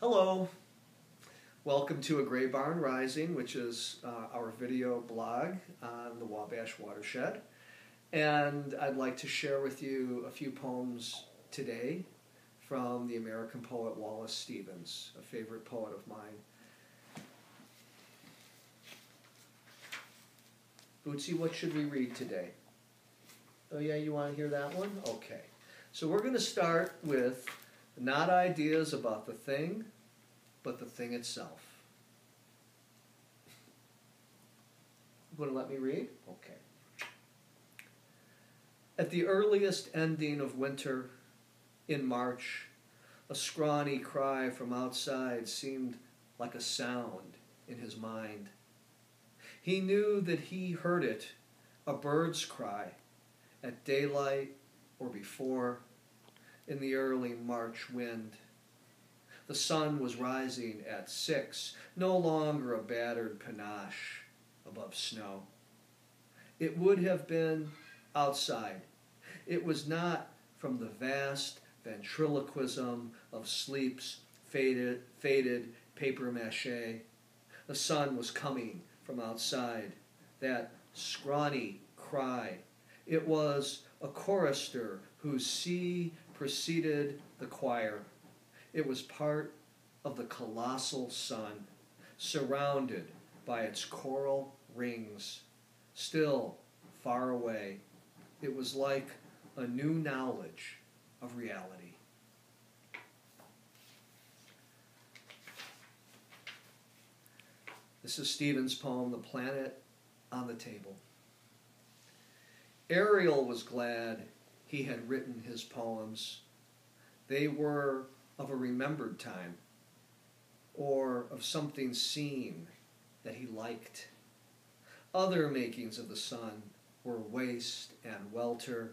Hello, welcome to A Gray Barn Rising, which is our video blog on the Wabash watershed. And I'd like to share with you a few poems today from the American poet Wallace Stevens, a favorite poet of mine. Bootsy, what should we read today? Oh yeah, you want to hear that one? Okay. So we're going to start with not ideas about the thing, but the thing itself. You want to let me read? Okay. At the earliest ending of winter, in March, a scrawny cry from outside seemed like a sound in his mind. He knew that he heard it, a bird's cry, at daylight or before, in the early March wind. The sun was rising at 6, no longer a battered panache above snow. It would have been outside. It was not from the vast ventriloquism of sleep's faded papier-mâché. The sun was coming from outside, that scrawny cry. It was a chorister whose sea preceded the choir. It was part of the colossal sun, surrounded by its coral rings, still far away. It was like a new knowledge of reality. This is Stevens' poem, The Planet on the Table. Ariel was glad he had written his poems. They were of a remembered time, or of something seen that he liked. Other makings of the sun were waste and welter,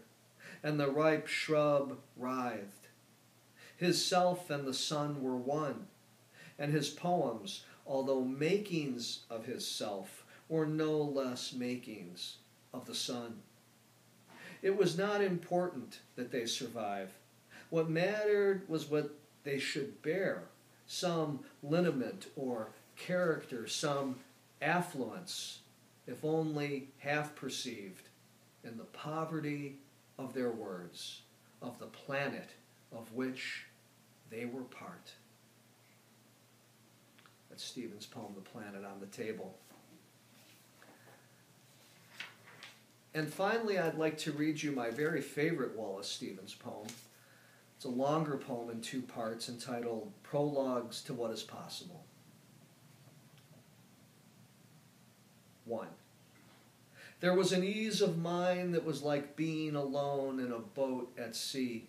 and the ripe shrub writhed. His self and the sun were one, and his poems, although makings of his self, were no less makings of the sun. It was not important that they survive. What mattered was what they should bear, some lineament or character, some affluence, if only half perceived, in the poverty of their words, of the planet of which they were part. That's Stevens' poem, The Planet on the Table. And finally, I'd like to read you my very favorite Wallace Stevens poem. It's a longer poem in 2 parts entitled Prologues to What is Possible. 1. There was an ease of mind that was like being alone in a boat at sea,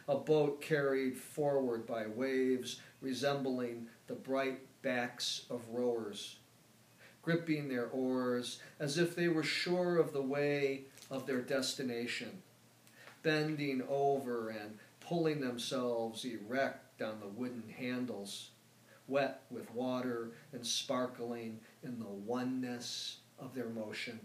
a boat carried forward by waves resembling the bright backs of rowers, gripping their oars as if they were sure of the way of their destination, bending over and pulling themselves erect on the wooden handles, wet with water and sparkling in the oneness of their motion.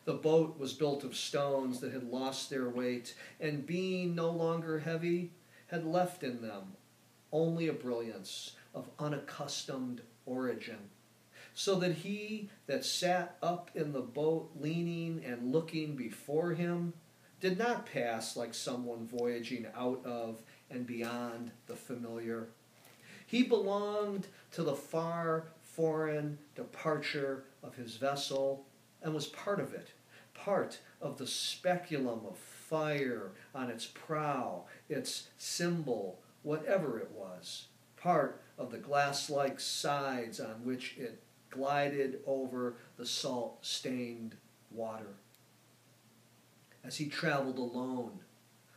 The boat was built of stones that had lost their weight, and being no longer heavy, had left in them only a brilliance of unaccustomed origin, so that he that sat up in the boat leaning and looking before him did not pass like someone voyaging out of and beyond the familiar. He belonged to the far foreign departure of his vessel and was part of it, part of the speculum of fire on its prow, its symbol, whatever it was, part of the glass-like sides on which it glided over the salt-stained water. As he traveled alone,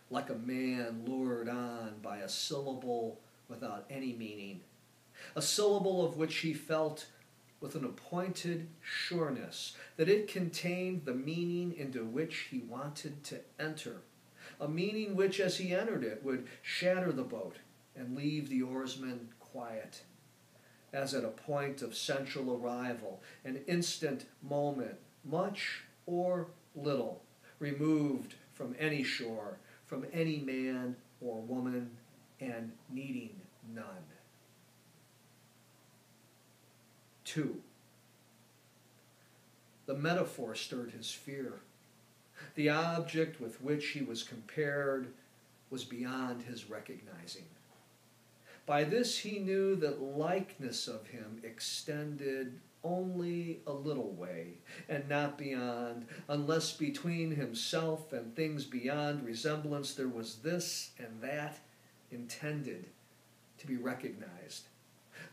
like a man lured on by a syllable without any meaning, a syllable of which he felt with an appointed sureness that it contained the meaning into which he wanted to enter, a meaning which, as he entered it, would shatter the boat and leave the oarsman quiet, as at a point of central arrival, an instant moment, much or little, removed from any shore, from any man or woman, and needing none. 2. The metaphor stirred his fear. The object with which he was compared was beyond his recognizing. By this he knew that likeness of him extended only a little way, and not beyond, unless between himself and things beyond resemblance there was this and that intended to be recognized.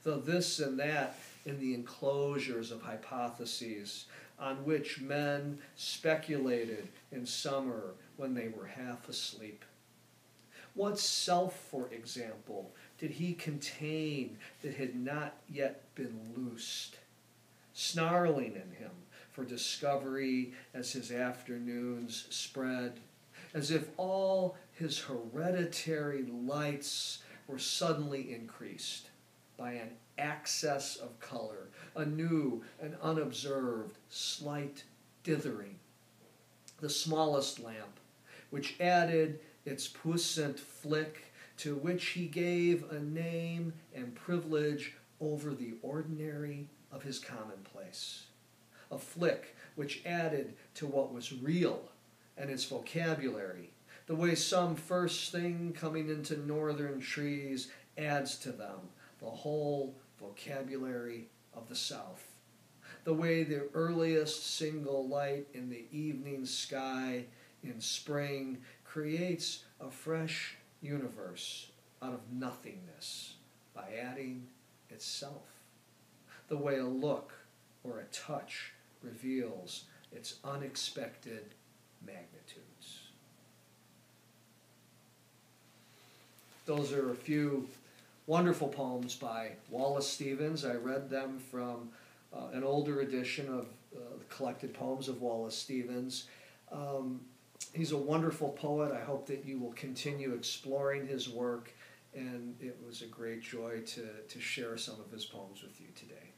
Though this and that in the enclosures of hypotheses on which men speculated in summer when they were half asleep. What self, for example, did he contain that had not yet been loosed, snarling in him for discovery as his afternoons spread, as if all his hereditary lights were suddenly increased by an access of color, a new and unobserved slight dithering. The smallest lamp, which added its puissant flick, to which he gave a name and privilege over the ordinary of his commonplace. A flick which added to what was real and its vocabulary, the way some first thing coming into northern trees adds to them the whole vocabulary of the South. The way the earliest single light in the evening sky in spring creates a fresh universe out of nothingness by adding itself. The way a look or a touch reveals its unexpected magnitudes. Those are a few wonderful poems by Wallace Stevens. I read them from an older edition of the collected poems of Wallace Stevens. He's a wonderful poet. I hope that you will continue exploring his work, and it was a great joy to share some of his poems with you today.